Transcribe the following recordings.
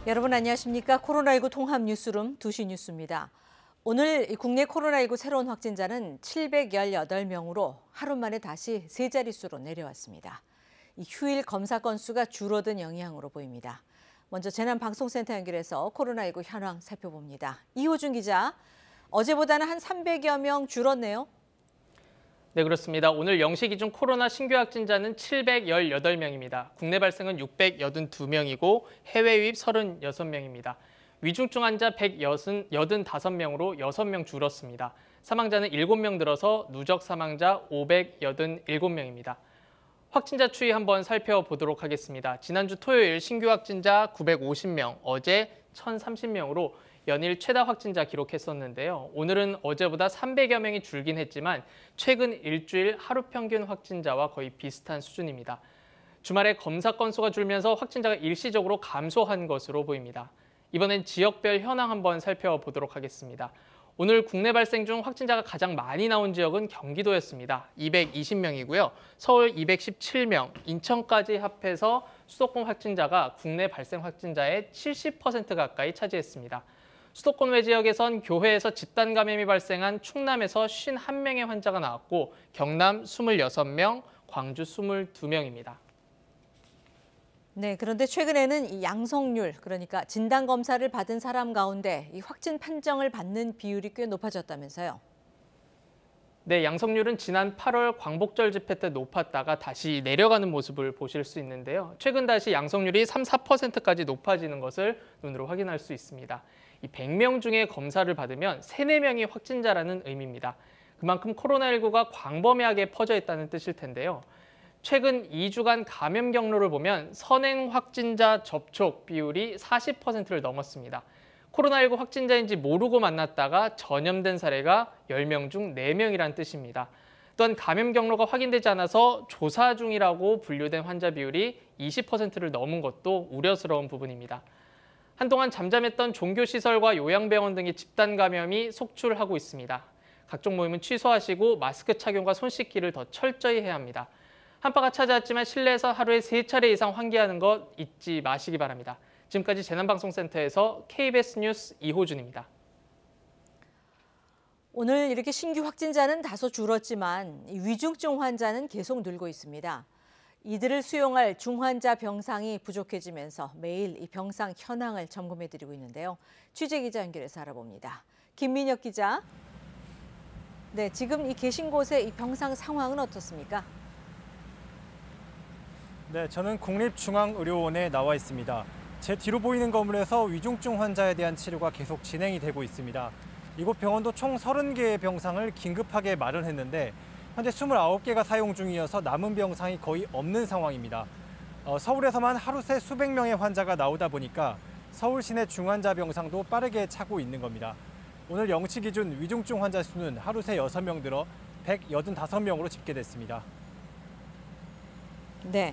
여러분 안녕하십니까? 코로나19 통합 뉴스룸 2시 뉴스입니다. 오늘 국내 코로나19 새로운 확진자는 718명으로 하루 만에 다시 세 자릿수로 내려왔습니다. 휴일 검사 건수가 줄어든 영향으로 보입니다. 먼저 재난방송센터 연결해서 코로나19 현황 살펴봅니다. 이호준 기자, 어제보다는 한 300여 명 줄었네요. 네, 그렇습니다. 오늘 0시 기준 코로나 신규 확진자는 718명입니다. 국내 발생은 682명이고 해외 유입 36명입니다. 위중증 환자 185명으로 6명 줄었습니다. 사망자는 7명 늘어서 누적 사망자 587명입니다. 확진자 추이 한번 살펴보도록 하겠습니다. 지난주 토요일 신규 확진자 950명, 어제 1,030명으로 연일 최다 확진자 기록했었는데요. 오늘은 어제보다 300여 명이 줄긴 했지만 최근 일주일 하루 평균 확진자와 거의 비슷한 수준입니다. 주말에 검사 건수가 줄면서 확진자가 일시적으로 감소한 것으로 보입니다. 이번엔 지역별 현황 한번 살펴보도록 하겠습니다. 오늘 국내 발생 중 확진자가 가장 많이 나온 지역은 경기도였습니다. 220명이고요. 서울 217명, 인천까지 합해서 수도권 확진자가 국내 발생 확진자의 70% 가까이 차지했습니다. 수도권 외 지역에선 교회에서 집단 감염이 발생한 충남에서 51명의 환자가 나왔고 경남 26명, 광주 22명입니다. 네, 그런데 최근에는 이 양성률, 그러니까 진단검사를 받은 사람 가운데 이 확진 판정을 받는 비율이 꽤 높아졌다면서요? 네, 양성률은 지난 8월 광복절 집회 때 높았다가 다시 내려가는 모습을 보실 수 있는데요. 최근 다시 양성률이 3~4%까지 높아지는 것을 눈으로 확인할 수 있습니다. 이 100명 중에 검사를 받으면 3~4명이 확진자라는 의미입니다. 그만큼 코로나19가 광범위하게 퍼져 있다는 뜻일 텐데요. 최근 2주간 감염 경로를 보면 선행 확진자 접촉 비율이 40%를 넘었습니다. 코로나19 확진자인지 모르고 만났다가 전염된 사례가 10명 중 4명이란 뜻입니다. 또한 감염 경로가 확인되지 않아서 조사 중이라고 분류된 환자 비율이 20%를 넘은 것도 우려스러운 부분입니다. 한동안 잠잠했던 종교시설과 요양병원 등의 집단 감염이 속출하고 있습니다. 각종 모임은 취소하시고 마스크 착용과 손 씻기를 더 철저히 해야 합니다. 한파가 찾아왔지만 실내에서 하루에 3차례 이상 환기하는 것 잊지 마시기 바랍니다. 지금까지 재난방송센터에서 KBS 뉴스 이호준입니다. 오늘 이렇게 신규 확진자는 다소 줄었지만 위중증 환자는 계속 늘고 있습니다. 이들을 수용할 중환자 병상이 부족해지면서 매일 이 병상 현황을 점검해드리고 있는데요. 취재기자 연결해서 알아봅니다. 김민혁 기자. 네, 지금 계신 곳의 이 병상 상황은 어떻습니까? 네, 저는 국립중앙의료원에 나와 있습니다. 제 뒤로 보이는 건물에서 위중증 환자에 대한 치료가 계속 진행이 되고 있습니다. 이곳 병원도 총 30개의 병상을 긴급하게 마련했는데 현재 29개가 사용 중이어서 남은 병상이 거의 없는 상황입니다. 서울에서만 하루 새 수백 명의 환자가 나오다 보니까 서울 시내 중환자 병상도 빠르게 차고 있는 겁니다. 오늘 0시 기준 위중증 환자 수는 하루 새 6명 늘어 185명으로 집계됐습니다. 네,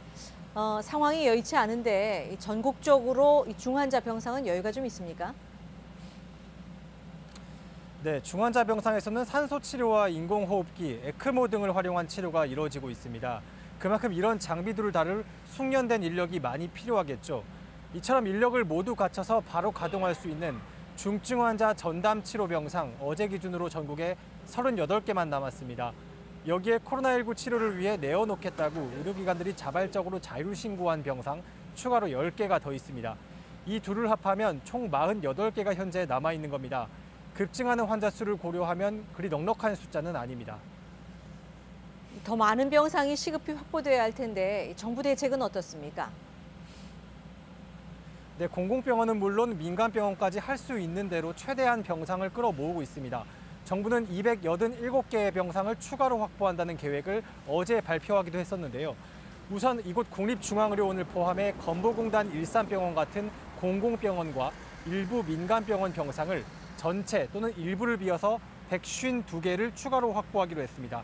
상황이 여의치 않은데 전국적으로 이 중환자 병상은 여유가 좀 있습니까? 네, 중환자 병상에서는 산소 치료와 인공호흡기, 에크모 등을 활용한 치료가 이루어지고 있습니다. 그만큼 이런 장비들을 다룰 숙련된 인력이 많이 필요하겠죠. 이처럼 인력을 모두 갖춰서 바로 가동할 수 있는 중증 환자 전담 치료 병상 어제 기준으로 전국에 38개만 남았습니다. 여기에 코로나19 치료를 위해 내어놓겠다고 의료기관들이 자발적으로 자율신고한 병상 추가로 10개가 더 있습니다. 이 둘을 합하면 총 48개가 현재 남아있는 겁니다. 급증하는 환자 수를 고려하면 그리 넉넉한 숫자는 아닙니다. 더 많은 병상이 시급히 확보돼야 할 텐데 정부 대책은 어떻습니까? 네, 공공병원은 물론 민간병원까지 할 수 있는 대로 최대한 병상을 끌어모으고 있습니다. 정부는 287개의 병상을 추가로 확보한다는 계획을 어제 발표하기도 했었는데요. 우선 이곳 국립중앙의료원을 포함해 건보공단 일산병원 같은 공공병원과 일부 민간병원 병상을 전체 또는 일부를 비워서 152개를 추가로 확보하기로 했습니다.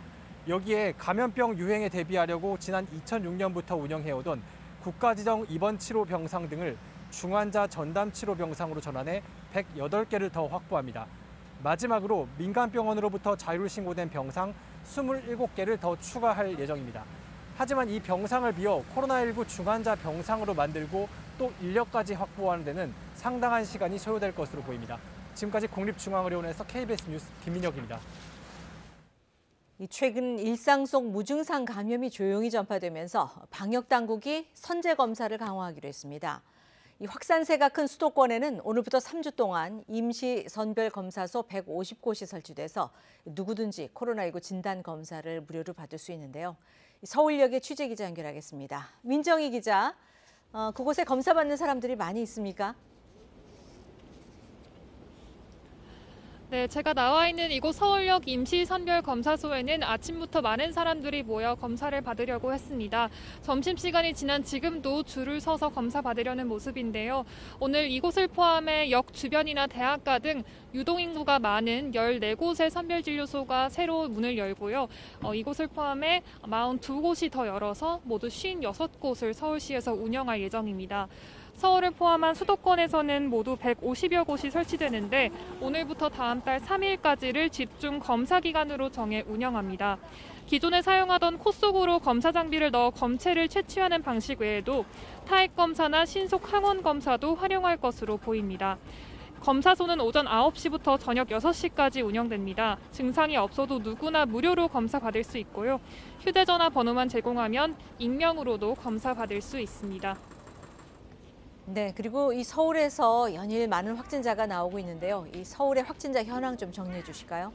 여기에 감염병 유행에 대비하려고 지난 2006년부터 운영해오던 국가지정 입원치료 병상 등을 중환자 전담 치료 병상으로 전환해 108개를 더 확보합니다. 마지막으로 민간병원으로부터 자율 신고된 병상 27개를 더 추가할 예정입니다. 하지만 이 병상을 비워 코로나19 중환자 병상으로 만들고 또 인력까지 확보하는 데는 상당한 시간이 소요될 것으로 보입니다. 지금까지 국립중앙의료원에서 KBS 뉴스 김민혁입니다. 최근 일상 속 무증상 감염이 조용히 전파되면서 방역당국이 선제 검사를 강화하기로 했습니다. 이 확산세가 큰 수도권에는 오늘부터 3주 동안 임시 선별검사소 150곳이 설치돼서 누구든지 코로나19 진단 검사를 무료로 받을 수 있는데요. 서울역의 취재기자 연결하겠습니다. 민정희 기자, 그곳에 검사받는 사람들이 많이 있습니까? 네, 제가 나와 있는 이곳 서울역 임시선별검사소에는 아침부터 많은 사람들이 모여 검사를 받으려고 했습니다. 점심시간이 지난 지금도 줄을 서서 검사 받으려는 모습인데요. 오늘 이곳을 포함해 역 주변이나 대학가 등 유동인구가 많은 14곳의 선별진료소가 새로 문을 열고요. 이곳을 포함해 42곳이 더 열어서 모두 56곳을 서울시에서 운영할 예정입니다. 서울을 포함한 수도권에서는 모두 150여 곳이 설치되는데 오늘부터 다음 달 3일까지를 집중 검사 기간으로 정해 운영합니다. 기존에 사용하던 코 속으로 검사 장비를 넣어 검체를 채취하는 방식 외에도 타액 검사나 신속 항원 검사도 활용할 것으로 보입니다. 검사소는 오전 9시부터 저녁 6시까지 운영됩니다. 증상이 없어도 누구나 무료로 검사 받을 수 있고요. 휴대전화 번호만 제공하면 익명으로도 검사 받을 수 있습니다. 네, 그리고 이 서울에서 연일 많은 확진자가 나오고 있는데요. 이 서울의 확진자 현황 좀 정리해 주실까요?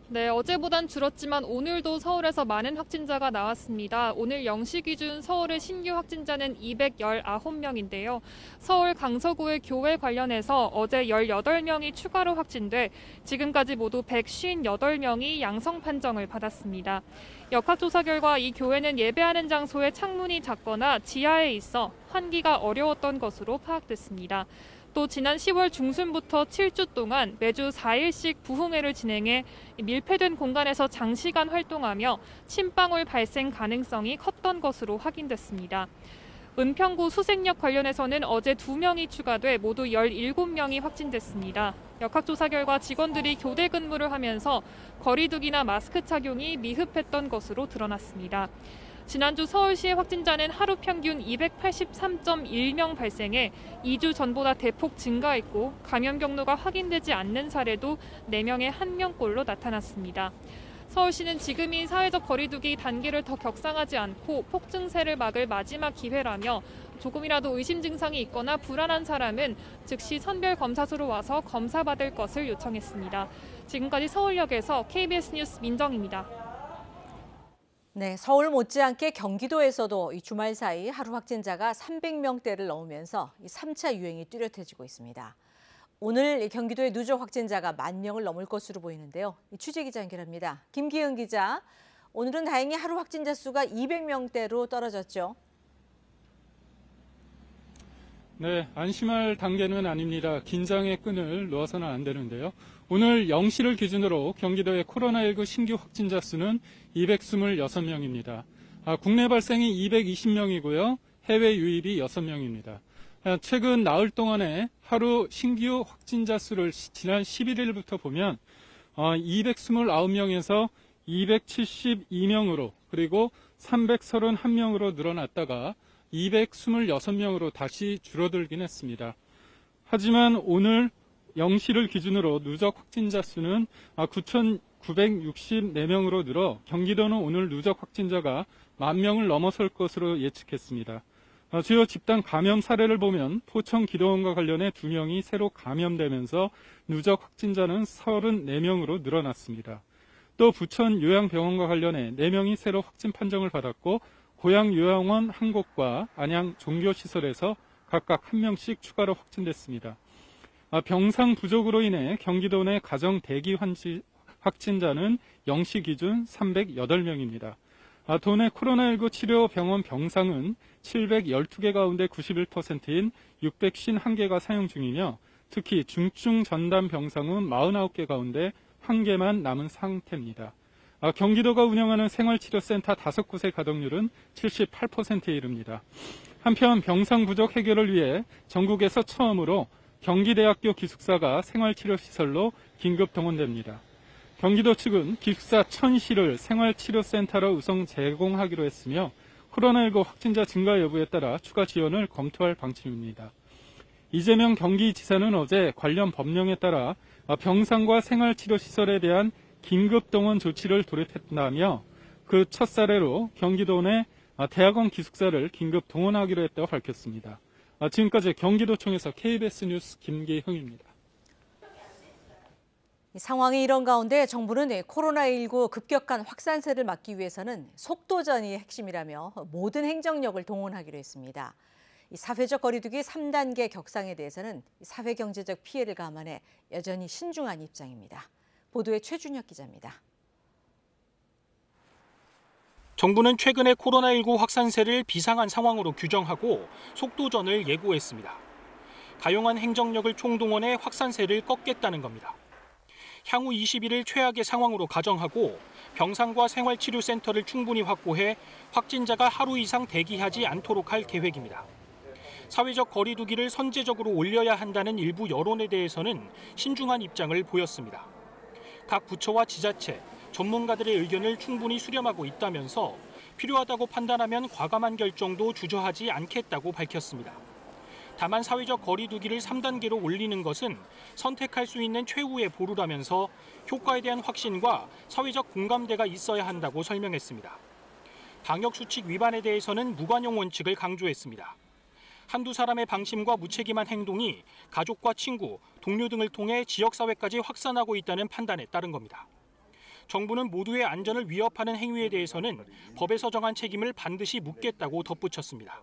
네, 어제보단 줄었지만 오늘도 서울에서 많은 확진자가 나왔습니다. 오늘 0시 기준 서울의 신규 확진자는 219명인데요. 서울 강서구의 교회 관련해서 어제 18명이 추가로 확진돼 지금까지 모두 158명이 양성 판정을 받았습니다. 역학조사 결과 이 교회는 예배하는 장소의 창문이 작거나 지하에 있어 환기가 어려웠던 것으로 파악됐습니다. 또 지난 10월 중순부터 7주 동안 매주 4일씩 부흥회를 진행해 밀폐된 공간에서 장시간 활동하며 침방울 발생 가능성이 컸던 것으로 확인됐습니다. 은평구 수색역 관련해서는 어제 2명이 추가돼 모두 17명이 확진됐습니다. 역학조사 결과 직원들이 교대 근무를 하면서 거리두기나 마스크 착용이 미흡했던 것으로 드러났습니다. 지난주 서울시의 확진자는 하루 평균 283.1명 발생해 2주 전보다 대폭 증가했고 감염 경로가 확인되지 않는 사례도 4명의 1명꼴로 나타났습니다. 서울시는 지금이 사회적 거리두기 단계를 더 격상하지 않고 폭증세를 막을 마지막 기회라며 조금이라도 의심 증상이 있거나 불안한 사람은 즉시 선별검사소로 와서 검사받을 것을 요청했습니다. 지금까지 서울역에서 KBS 뉴스 민정입니다. 네, 서울 못지않게 경기도에서도 이 주말 사이 하루 확진자가 300명대를 넘으면서 3차 유행이 뚜렷해지고 있습니다. 오늘 경기도의 누적 확진자가 10,000명을 넘을 것으로 보이는데요. 취재기자 연결합니다. 김기은 기자, 오늘은 다행히 하루 확진자 수가 200명대로 떨어졌죠. 네, 안심할 단계는 아닙니다. 긴장의 끈을 놓아서는 안 되는데요. 오늘 0시를 기준으로 경기도의 코로나19 신규 확진자 수는 226명입니다. 국내 발생이 220명이고요. 해외 유입이 6명입니다. 최근 나흘 동안에 하루 신규 확진자 수를 지난 11일부터 보면 229명에서 272명으로 그리고 331명으로 늘어났다가 226명으로 다시 줄어들긴 했습니다. 하지만 오늘 0시를 기준으로 누적 확진자 수는 9,964명으로 늘어 경기도는 오늘 누적 확진자가 10,000명을 넘어설 것으로 예측했습니다. 주요 집단 감염 사례를 보면 포천 기도원과 관련해 2명이 새로 감염되면서 누적 확진자는 34명으로 늘어났습니다. 또 부천 요양병원과 관련해 4명이 새로 확진 판정을 받았고 고양요양원 1곳과 안양 종교시설에서 각각 1명씩 추가로 확진됐습니다. 병상 부족으로 인해 경기도 내 가정 대기 확진자는 0시 기준 308명입니다. 도내 코로나19 치료 병원 병상은 712개 가운데 91%인 651개가 사용 중이며 특히 중증 전담 병상은 49개 가운데 1개만 남은 상태입니다. 경기도가 운영하는 생활치료센터 5곳의 가동률은 78%에 이릅니다. 한편 병상 부족 해결을 위해 전국에서 처음으로 경기대학교 기숙사가 생활치료시설로 긴급 동원됩니다. 경기도 측은 기숙사 1000시를 생활치료센터로 우선 제공하기로 했으며 코로나19 확진자 증가 여부에 따라 추가 지원을 검토할 방침입니다. 이재명 경기지사는 어제 관련 법령에 따라 병상과 생활치료시설에 대한 긴급 동원 조치를 도입했다며 그 첫 사례로 경기도 내 대학원 기숙사를 긴급 동원하기로 했다고 밝혔습니다. 지금까지 경기도청에서 KBS 뉴스 김기흥입니다. 상황이 이런 가운데 정부는 코로나19 급격한 확산세를 막기 위해서는 속도전이 핵심이라며 모든 행정력을 동원하기로 했습니다. 사회적 거리두기 3단계 격상에 대해서는 사회경제적 피해를 감안해 여전히 신중한 입장입니다. 보도에 최준혁 기자입니다. 정부는 최근의 코로나19 확산세를 비상한 상황으로 규정하고 속도전을 예고했습니다. 가용한 행정력을 총동원해 확산세를 꺾겠다는 겁니다. 향후 20일을 최악의 상황으로 가정하고 병상과 생활치료센터를 충분히 확보해 확진자가 하루 이상 대기하지 않도록 할 계획입니다. 사회적 거리두기를 선제적으로 올려야 한다는 일부 여론에 대해서는 신중한 입장을 보였습니다. 각 부처와 지자체, 전문가들의 의견을 충분히 수렴하고 있다면서 필요하다고 판단하면 과감한 결정도 주저하지 않겠다고 밝혔습니다. 다만 사회적 거리두기를 3단계로 올리는 것은 선택할 수 있는 최후의 보루라면서 효과에 대한 확신과 사회적 공감대가 있어야 한다고 설명했습니다. 방역수칙 위반에 대해서는 무관용 원칙을 강조했습니다. 한두 사람의 방심과 무책임한 행동이 가족과 친구, 동료 등을 통해 지역사회까지 확산하고 있다는 판단에 따른 겁니다. 정부는 모두의 안전을 위협하는 행위에 대해서는 법에서 정한 책임을 반드시 묻겠다고 덧붙였습니다.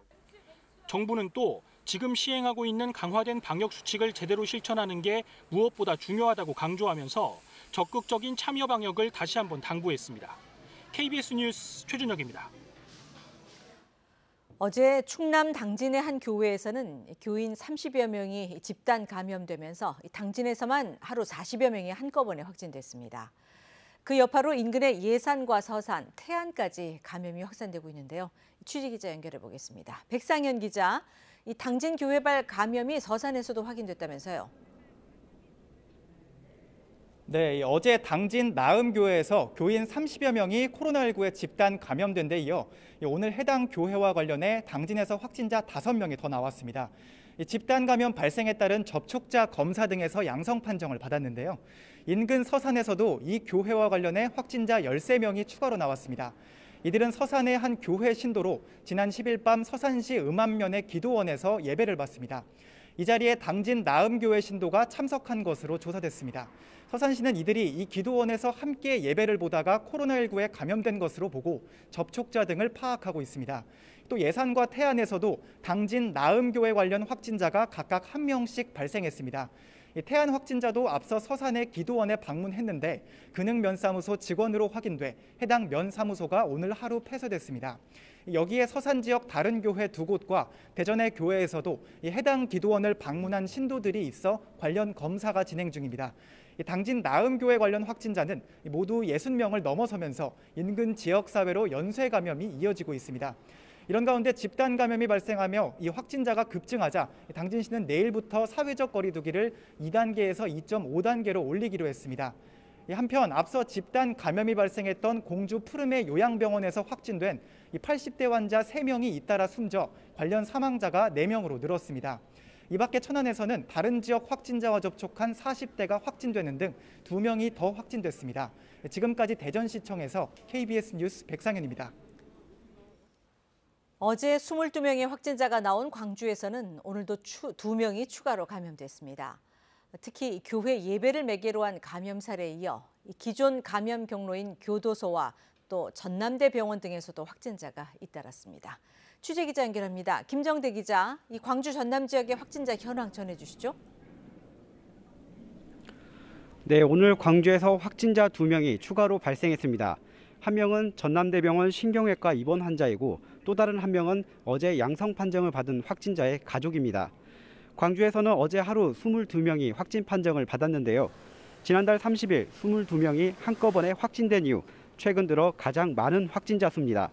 정부는 또 지금 시행하고 있는 강화된 방역 수칙을 제대로 실천하는 게 무엇보다 중요하다고 강조하면서 적극적인 참여 방역을 다시 한번 당부했습니다. KBS 뉴스 최준혁입니다. 어제 충남 당진의 한 교회에서는 교인 30여 명이 집단 감염되면서 당진에서만 하루 40여 명이 한꺼번에 확진됐습니다. 그 여파로 인근의 예산과 서산, 태안까지 감염이 확산되고 있는데요. 취재기자 연결해 보겠습니다. 백상현 기자, 이 당진 교회발 감염이 서산에서도 확인됐다면서요? 네, 어제 당진 나음교회에서 교인 30여 명이 코로나19에 집단 감염된 데 이어 오늘 해당 교회와 관련해 당진에서 확진자 5명이 더 나왔습니다. 집단 감염 발생에 따른 접촉자 검사 등에서 양성 판정을 받았는데요. 인근 서산에서도 이 교회와 관련해 확진자 13명이 추가로 나왔습니다. 이들은 서산의 한 교회 신도로 지난 10일 밤 서산시 음암면의 기도원에서 예배를 받습니다. 이 자리에 당진 나음교회 신도가 참석한 것으로 조사됐습니다. 서산시는 이들이 이 기도원에서 함께 예배를 보다가 코로나19에 감염된 것으로 보고 접촉자 등을 파악하고 있습니다. 또 예산과 태안에서도 당진 나음교회 관련 확진자가 각각 1명씩 발생했습니다. 태안 확진자도 앞서 서산의 기도원에 방문했는데 근흥면사무소 직원으로 확인돼 해당 면사무소가 오늘 하루 폐쇄됐습니다. 여기에 서산 지역 다른 교회 2곳과 대전의 교회에서도 해당 기도원을 방문한 신도들이 있어 관련 검사가 진행 중입니다. 당진 나음교회 관련 확진자는 모두 60명을 넘어서면서 인근 지역사회로 연쇄 감염이 이어지고 있습니다. 이런 가운데 집단 감염이 발생하며 이 확진자가 급증하자 당진시는 내일부터 사회적 거리두기를 2단계에서 2.5단계로 올리기로 했습니다. 한편 앞서 집단 감염이 발생했던 공주 푸르메 요양병원에서 확진된 80대 환자 3명이 잇따라 숨져 관련 사망자가 4명으로 늘었습니다. 이 밖에 천안에서는 다른 지역 확진자와 접촉한 40대가 확진되는 등 2명이 더 확진됐습니다. 지금까지 대전시청에서 KBS 뉴스 백상현입니다. 어제 22명의 확진자가 나온 광주에서는 오늘도 2명이 추가로 감염됐습니다. 특히 교회 예배를 매개로 한 감염 사례에 이어 기존 감염 경로인 교도소와 또 전남대병원 등에서도 확진자가 잇따랐습니다. 취재기자 연결합니다. 김정대 기자, 이 광주 전남 지역의 확진자 현황 전해주시죠. 네, 오늘 광주에서 확진자 2명이 추가로 발생했습니다. 한 명은 전남대병원 신경외과 입원 환자이고 또 다른 한 명은 어제 양성 판정을 받은 확진자의 가족입니다. 광주에서는 어제 하루 22명이 확진 판정을 받았는데요. 지난달 30일 22명이 한꺼번에 확진된 이후 최근 들어 가장 많은 확진자 수입니다.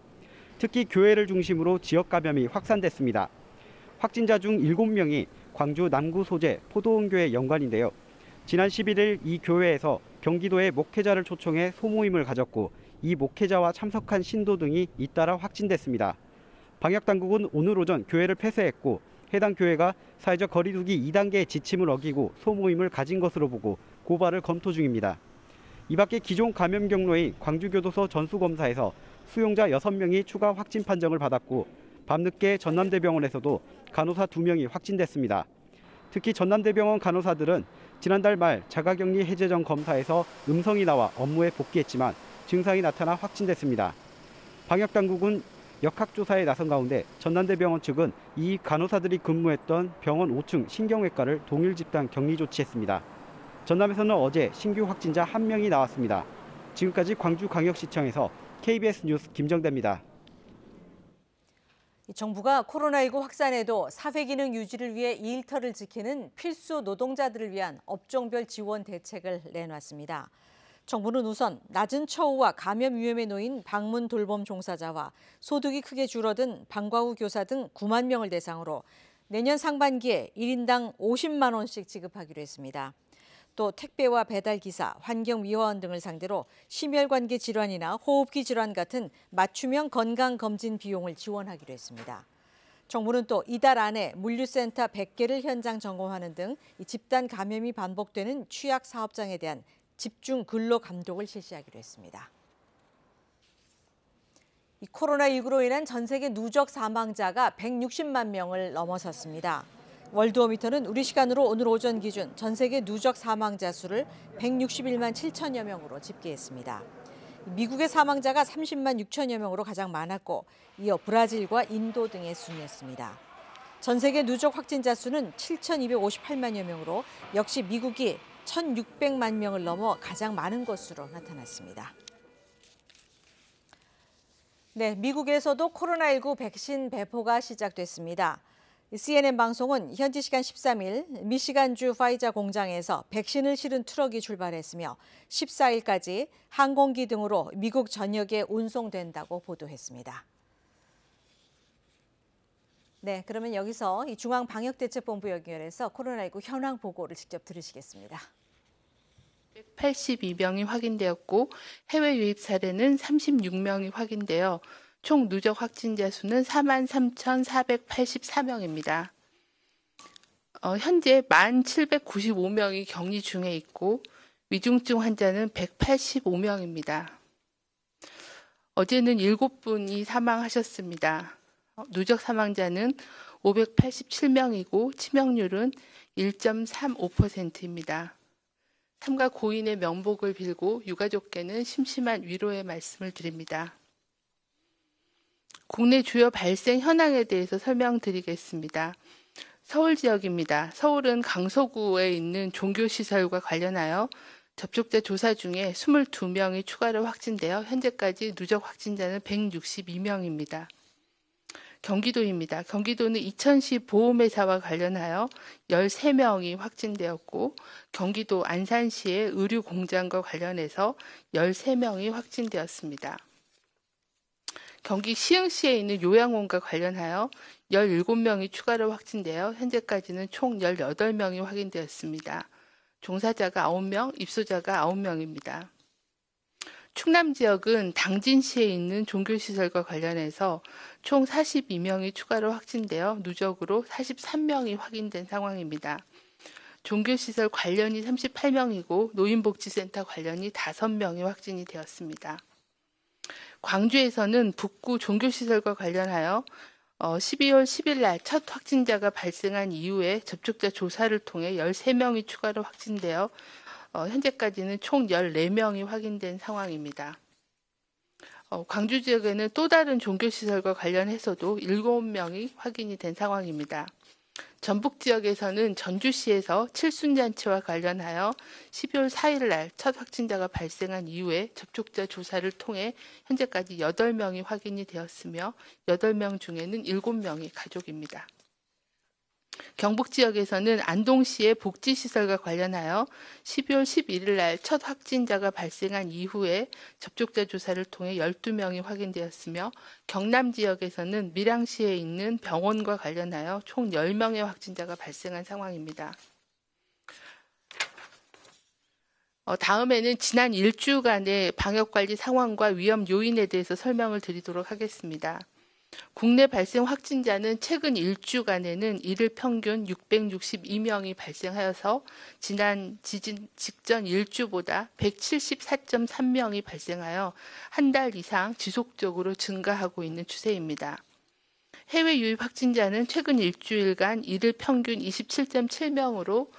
특히 교회를 중심으로 지역 감염이 확산됐습니다. 확진자 중 7명이 광주 남구 소재 포도원교회 연관인데요. 지난 11일 이 교회에서 경기도의 목회자를 초청해 소모임을 가졌고 이 목회자와 참석한 신도 등이 잇따라 확진됐습니다. 방역당국은 오늘 오전 교회를 폐쇄했고 해당 교회가 사회적 거리두기 2단계 지침을 어기고 소모임을 가진 것으로 보고 고발을 검토 중입니다. 이 밖에 기존 감염 경로인 광주교도소 전수검사에서 수용자 6명이 추가 확진 판정을 받았고 밤늦게 전남대병원에서도 간호사 2명이 확진됐습니다. 특히 전남대병원 간호사들은 지난달 말 자가격리 해제 전 검사에서 음성이 나와 업무에 복귀했지만 증상이 나타나 확진됐습니다. 방역당국은 역학조사에 나선 가운데 전남대병원 측은 이 간호사들이 근무했던 병원 5층 신경외과를 동일 집단 격리 조치했습니다. 전남에서는 어제 신규 확진자 1명이 나왔습니다. 지금까지 광주광역시청에서 KBS 뉴스 김정대입니다. 정부가 코로나19 확산에도 사회기능 유지를 위해 일터를 지키는 필수 노동자들을 위한 업종별 지원 대책을 내놨습니다. 정부는 우선 낮은 처우와 감염 위험에 놓인 방문 돌봄 종사자와 소득이 크게 줄어든 방과 후 교사 등 9만 명을 대상으로 내년 상반기에 1인당 50만 원씩 지급하기로 했습니다. 또 택배와 배달기사, 환경미화원 등을 상대로 심혈관계 질환이나 호흡기 질환 같은 맞춤형 건강검진 비용을 지원하기로 했습니다. 정부는 또 이달 안에 물류센터 100개를 현장 점검하는 등 집단 감염이 반복되는 취약 사업장에 대한 집중 근로 감독을 실시하기로 했습니다. 코로나19로 인한 전 세계 누적 사망자가 160만 명을 넘어섰습니다. 월드오미터는 우리 시간으로 오늘 오전 기준 전 세계 누적 사망자 수를 161만 7천여 명으로 집계했습니다. 미국의 사망자가 30만 6천여 명으로 가장 많았고 이어 브라질과 인도 등에 순위했습니다. 전 세계 누적 확진자 수는 7,258만여 명으로 역시 미국이 1,600만 명을 넘어 가장 많은 것으로 나타났습니다. 네, 미국에서도 코로나19 백신 배포가 시작됐습니다. CNN 방송은 현지 시간 13일 미시간주 파이자 공장에서 백신을 실은 트럭이 출발했으며 14일까지 항공기 등으로 미국 전역에 운송된다고 보도했습니다. 네, 그러면 여기서 이 중앙방역대책본부 연결해서 코로나19 현황 보고를 직접 들으시겠습니다. 182명이 확인되었고 해외 유입 사례는 36명이 확인되어 총 누적 확진자 수는 43,484명입니다. 현재 1,795명이 격리 중에 있고 위중증 환자는 185명입니다. 어제는 7분이 사망하셨습니다. 누적 사망자는 587명이고 치명률은 1.35%입니다. 삼가 고인의 명복을 빌고 유가족께는 심심한 위로의 말씀을 드립니다. 국내 주요 발생 현황에 대해서 설명드리겠습니다. 서울 지역입니다. 서울은 강서구에 있는 종교시설과 관련하여 접촉자 조사 중에 22명이 추가로 확진되어 현재까지 누적 확진자는 162명입니다. 경기도입니다. 경기도는 이천시 보험회사와 관련하여 13명이 확진되었고 경기도 안산시의 의류공장과 관련해서 13명이 확진되었습니다. 경기 시흥시에 있는 요양원과 관련하여 17명이 추가로 확진되어 현재까지는 총 18명이 확인되었습니다. 종사자가 9명, 입소자가 9명입니다. 충남 지역은 당진시에 있는 종교시설과 관련해서 총 42명이 추가로 확진되어 누적으로 43명이 확인된 상황입니다. 종교시설 관련이 38명이고 노인복지센터 관련이 5명이 확진이 되었습니다. 광주에서는 북구 종교시설과 관련하여 12월 10일 날 첫 확진자가 발생한 이후에 접촉자 조사를 통해 13명이 추가로 확진되어 현재까지는 총 14명이 확인된 상황입니다. 광주 지역에는 또 다른 종교시설과 관련해서도 7명이 확인이 된 상황입니다. 전북 지역에서는 전주시에서 칠순잔치와 관련하여 12월 4일 날 첫 확진자가 발생한 이후에 접촉자 조사를 통해 현재까지 8명이 확인이 되었으며 8명 중에는 7명이 가족입니다. 경북 지역에서는 안동시의 복지시설과 관련하여 12월 11일 날 첫 확진자가 발생한 이후에 접촉자 조사를 통해 12명이 확인되었으며 경남 지역에서는 밀양시에 있는 병원과 관련하여 총 10명의 확진자가 발생한 상황입니다. 다음에는 지난 일주간의 방역관리 상황과 위험 요인에 대해서 설명을 드리도록 하겠습니다. 국내 발생 확진자는 최근 일주간에는 일일 평균 662명이 발생하여서 지난 지진 직전 일주보다 174.3명이 발생하여 한 달 이상 지속적으로 증가하고 있는 추세입니다. 해외 유입 확진자는 최근 일주일간 일일 평균 27.7명으로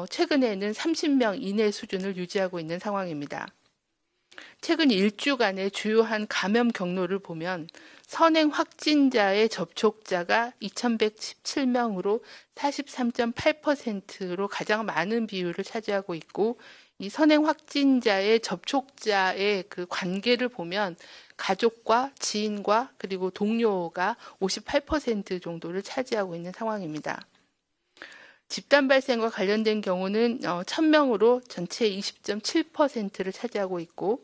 최근에는 30명 이내 수준을 유지하고 있는 상황입니다. 최근 일주간의 주요한 감염 경로를 보면 선행 확진자의 접촉자가 2,117명으로 43.8%로 가장 많은 비율을 차지하고 있고, 이 선행 확진자의 접촉자의 그 관계를 보면 가족과 지인과 그리고 동료가 58% 정도를 차지하고 있는 상황입니다. 집단 발생과 관련된 경우는 1,000명으로 전체의 20.7%를 차지하고 있고,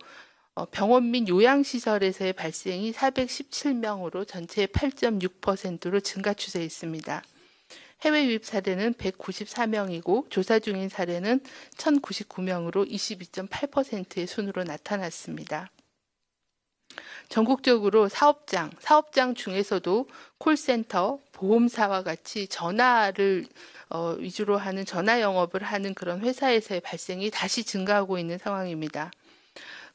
병원 및 요양시설에서의 발생이 417명으로 전체의 8.6%로 증가 추세에 있습니다. 해외 유입 사례는 194명이고 조사 중인 사례는 1,099명으로 22.8%의 순으로 나타났습니다. 전국적으로 사업장 중에서도 콜센터, 보험사와 같이 전화를 위주로 하는 전화 영업을 하는 그런 회사에서의 발생이 다시 증가하고 있는 상황입니다.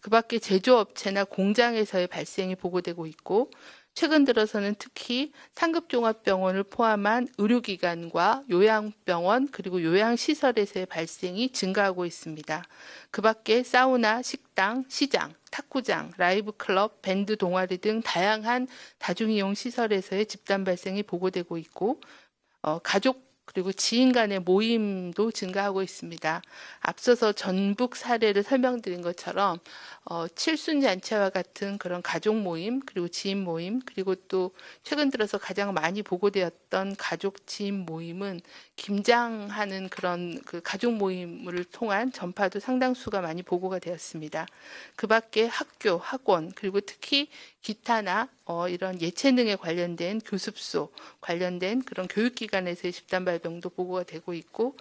그 밖에 제조업체나 공장에서의 발생이 보고되고 있고, 최근 들어서는 특히 상급종합병원을 포함한 의료기관과 요양병원 그리고 요양시설에서의 발생이 증가하고 있습니다. 그 밖에 사우나, 식당, 시장, 탁구장, 라이브 클럽, 밴드 동아리 등 다양한 다중이용 시설에서의 집단 발생이 보고되고 있고, 가족 그리고 지인 간의 모임도 증가하고 있습니다. 앞서서 전북 사례를 설명드린 것처럼 칠순잔치와 같은 그런 가족 모임, 그리고 지인 모임, 그리고 또 최근 들어서 가장 많이 보고되었던 가족 지인 모임은 김장하는 그런 그 가족 모임을 통한 전파도 상당수가 많이 보고가 되었습니다. 그 밖에 학교, 학원, 그리고 특히 기타나 이런 예체능에 관련된 교습소, 관련된 그런 교육기관에서의 집단 발병도 보고가 되고 있고,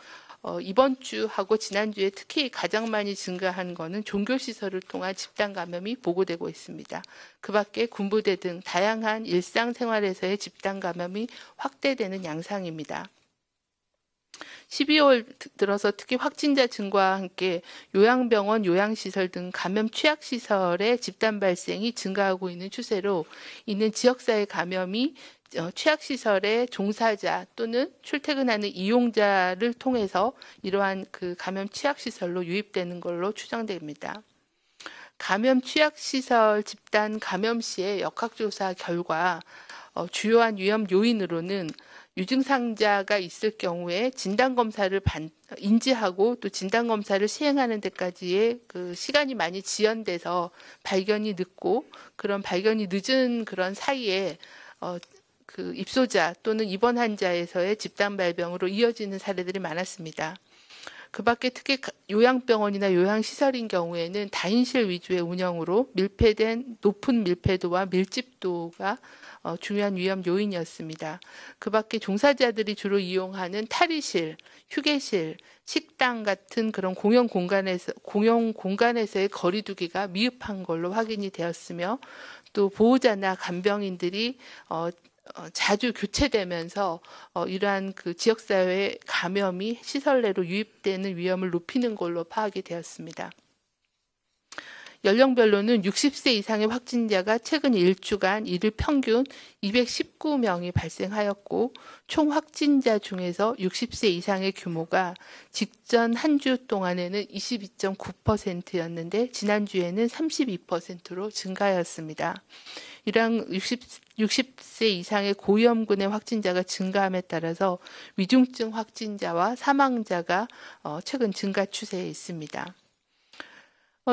이번 주하고 지난주에 특히 가장 많이 증가한 것은 종교시설을 통한 집단 감염이 보고되고 있습니다. 그 밖에 군부대 등 다양한 일상생활에서의 집단 감염이 확대되는 양상입니다. 12월 들어서 특히 확진자 증가와 함께 요양병원, 요양시설 등 감염 취약시설의 집단 발생이 증가하고 있는 추세로 이는 지역사회 감염이 취약시설의 종사자 또는 출퇴근하는 이용자를 통해서 이러한 그 감염 취약시설로 유입되는 걸로 추정됩니다. 감염 취약시설 집단 감염 시의 역학조사 결과 주요한 위험 요인으로는 유증상자가 있을 경우에 진단검사를 인지하고 또 진단검사를 시행하는 데까지의 그 시간이 많이 지연돼서 발견이 늦고, 그런 발견이 늦은 그런 사이에 그 입소자 또는 입원 환자에서의 집단 발병으로 이어지는 사례들이 많았습니다. 그 밖에 특히 요양병원이나 요양시설인 경우에는 다인실 위주의 운영으로 높은 밀폐도와 밀집도가 중요한 위험 요인이었습니다. 그 밖에 종사자들이 주로 이용하는 탈의실, 휴게실, 식당 같은 그런 공용 공간에서의 거리두기가 미흡한 걸로 확인이 되었으며, 또 보호자나 간병인들이 자주 교체되면서 이러한 그 지역사회 감염이 시설 내로 유입되는 위험을 높이는 걸로 파악이 되었습니다. 연령별로는 60세 이상의 확진자가 최근 일주간 일일 평균 219명이 발생하였고, 총 확진자 중에서 60세 이상의 규모가 직전 한 주 동안에는 22.9%였는데 지난주에는 32%로 증가하였습니다. 이러한 60세 이상의 고위험군의 확진자가 증가함에 따라서 위중증 확진자와 사망자가 최근 증가 추세에 있습니다.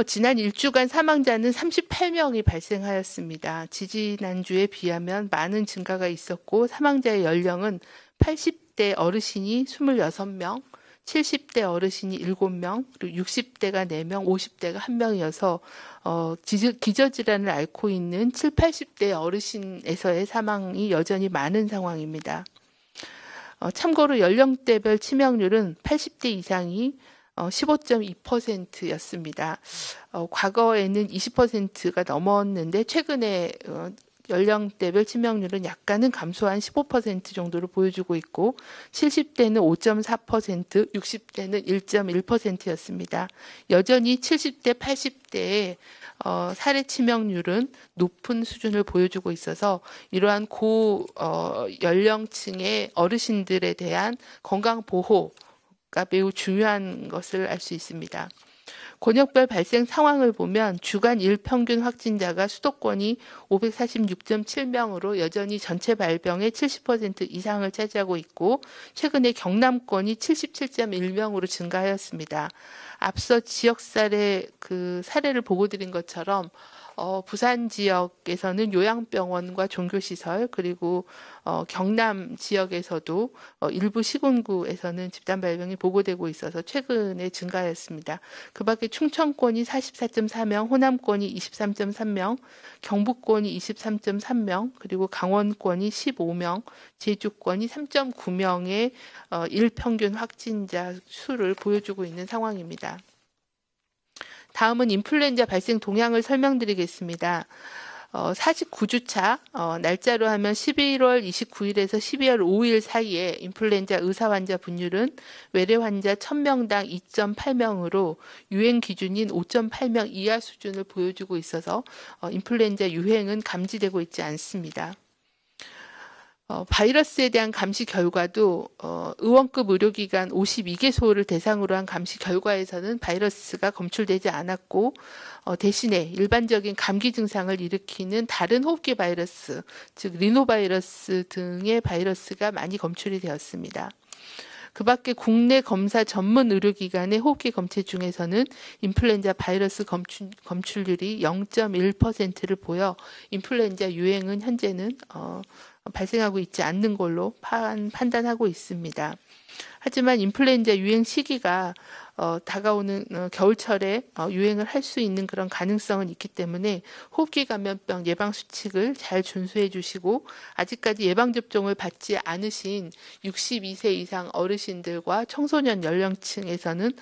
지난 일주간 사망자는 38명이 발생하였습니다. 지지난주에 비하면 많은 증가가 있었고, 사망자의 연령은 80대 어르신이 26명, 70대 어르신이 7명, 그리고 60대가 4명, 50대가 1명이어서 기저질환을 앓고 있는 7, 80대 어르신에서의 사망이 여전히 많은 상황입니다. 참고로 연령대별 치명률은 80대 이상이 15.2%였습니다. 과거에는 20%가 넘었는데 최근에 연령대별 치명률은 약간은 감소한 15% 정도를 보여주고 있고 70대는 5.4%, 60대는 1.1%였습니다. 여전히 70대, 80대의 사례 치명률은 높은 수준을 보여주고 있어서 이러한 연령층의 어르신들에 대한 건강 보호가 매우 중요한 것을 알 수 있습니다. 권역별 발생 상황을 보면 주간 일평균 확진자가 수도권이 546.7명으로 여전히 전체 발병의 70% 이상을 차지하고 있고 최근에 경남권이 77.1명으로 증가하였습니다. 앞서 지역 사례를 보고 드린 것처럼 부산 지역에서는 요양병원과 종교시설 그리고 경남 지역에서도 일부 시군구에서는 집단 발병이 보고되고 있어서 최근에 증가하였습니다. 그 밖에 충청권이 44.4명, 호남권이 23.3명, 경북권이 23.3명, 그리고 강원권이 15명, 제주권이 3.9명의 일평균 확진자 수를 보여주고 있는 상황입니다. 다음은 인플루엔자 발생 동향을 설명드리겠습니다. 49주차 날짜로 하면 11월 29일에서 12월 5일 사이에 인플루엔자 의사 환자 분율은 외래 환자 1000명당 2.8명으로 유행 기준인 5.8명 이하 수준을 보여주고 있어서 인플루엔자 유행은 감지되고 있지 않습니다. 바이러스에 대한 감시 결과도 의원급 의료기관 52개소를 대상으로 한 감시 결과에서는 바이러스가 검출되지 않았고 대신에 일반적인 감기 증상을 일으키는 다른 호흡기 바이러스, 즉 리노바이러스 등의 바이러스가 많이 검출이 되었습니다. 그 밖에 국내 검사 전문 의료기관의 호흡기 검체 중에서는 인플루엔자 바이러스 검출률이 0.1%를 보여 인플루엔자 유행은 현재는 발생하고 있지 않는 걸로 판단하고 있습니다. 하지만 인플루엔자 유행 시기가 다가오는 겨울철에 유행을 할 수 있는 그런 가능성은 있기 때문에 호흡기 감염병 예방 수칙을 잘 준수해 주시고 아직까지 예방접종을 받지 않으신 62세 이상 어르신들과 청소년 연령층에서는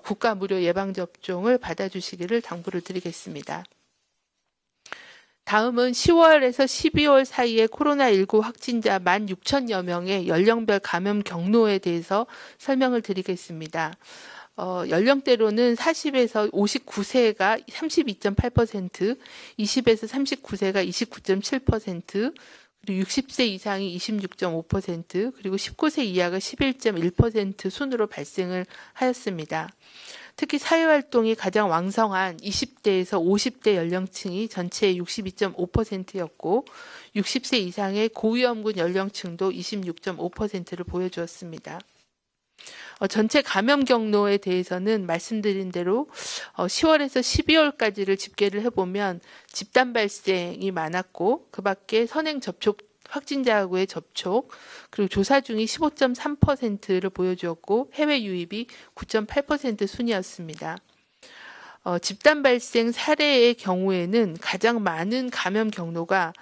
국가 무료 예방접종을 받아주시기를 당부를 드리겠습니다. 다음은 10월에서 12월 사이에 코로나19 확진자 16,000여 명의 연령별 감염 경로에 대해서 설명을 드리겠습니다. 연령대로는 40에서 59세가 32.8%, 20에서 39세가 29.7%, 그리고 60세 이상이 26.5%, 그리고 19세 이하가 11.1% 순으로 발생을 하였습니다. 특히 사회활동이 가장 왕성한 20대에서 50대 연령층이 전체의 62.5%였고 60세 이상의 고위험군 연령층도 26.5%를 보여주었습니다. 전체 감염 경로에 대해서는 말씀드린 대로 10월에서 12월까지를 집계를 해보면 집단 발생이 많았고 그 밖에 선행 접촉 확진자하고의 접촉, 그리고 조사 중이 15.3%를 보여주었고 해외 유입이 9.8% 순이었습니다. 집단 발생 사례의 경우에는 가장 많은 감염 경로가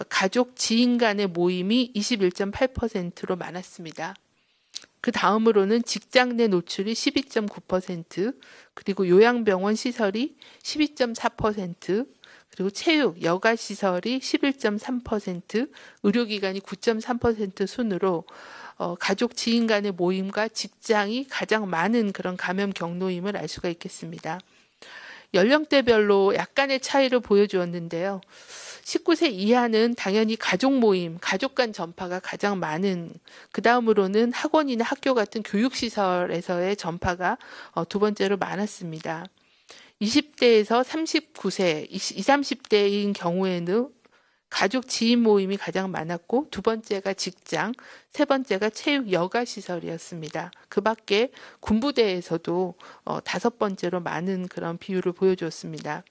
가족, 지인 간의 모임이 21.8%로 많았습니다. 그 다음으로는 직장 내 노출이 12.9%, 그리고 요양병원 시설이 12.4%, 그리고 체육, 여가시설이 11.3%, 의료기관이 9.3% 순으로 가족, 지인 간의 모임과 직장이 가장 많은 그런 감염 경로임을 알 수가 있겠습니다. 연령대별로 약간의 차이를 보여주었는데요. 19세 이하는 당연히 가족 모임, 가족 간 전파가 가장 많은, 그 다음으로는 학원이나 학교 같은 교육시설에서의 전파가 두 번째로 많았습니다. 20대에서 39세, 20, 30대인 경우에는 가족 지인 모임이 가장 많았고 두 번째가 직장, 세 번째가 체육 여가시설이었습니다. 그 밖에 군부대에서도 다섯 번째로 많은 그런 비율을 보여주었습니다.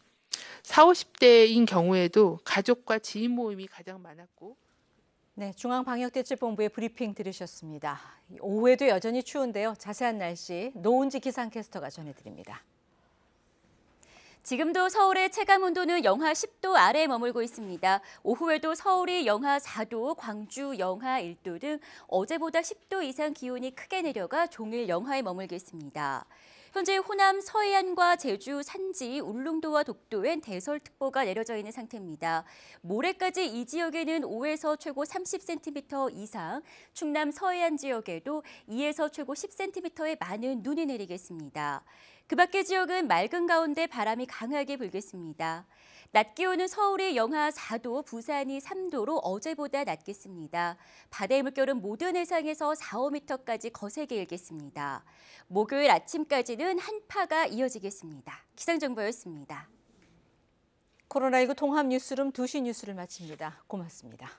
40, 50대인 경우에도 가족과 지인 모임이 가장 많았고 네, 중앙방역대책본부의 브리핑 들으셨습니다. 오후에도 여전히 추운데요. 자세한 날씨 노은지 기상캐스터가 전해드립니다. 지금도 서울의 체감온도는 영하 10도 아래에 머물고 있습니다. 오후에도 서울이 영하 4도, 광주 영하 1도 등 어제보다 10도 이상 기온이 크게 내려가 종일 영하에 머물겠습니다. 현재 호남 서해안과 제주 산지, 울릉도와 독도엔 대설특보가 내려져 있는 상태입니다. 모레까지 이 지역에는 5에서 최고 30cm 이상, 충남 서해안 지역에도 2에서 최고 10cm의 많은 눈이 내리겠습니다. 그 밖의 지역은 맑은 가운데 바람이 강하게 불겠습니다. 낮 기온은 서울이 영하 4도, 부산이 3도로 어제보다 낮겠습니다. 바다의 물결은 모든 해상에서 4, 5m까지 거세게 일겠습니다. 목요일 아침까지는 한파가 이어지겠습니다. 기상정보였습니다. 코로나19 통합 뉴스룸 2시 뉴스를 마칩니다. 고맙습니다.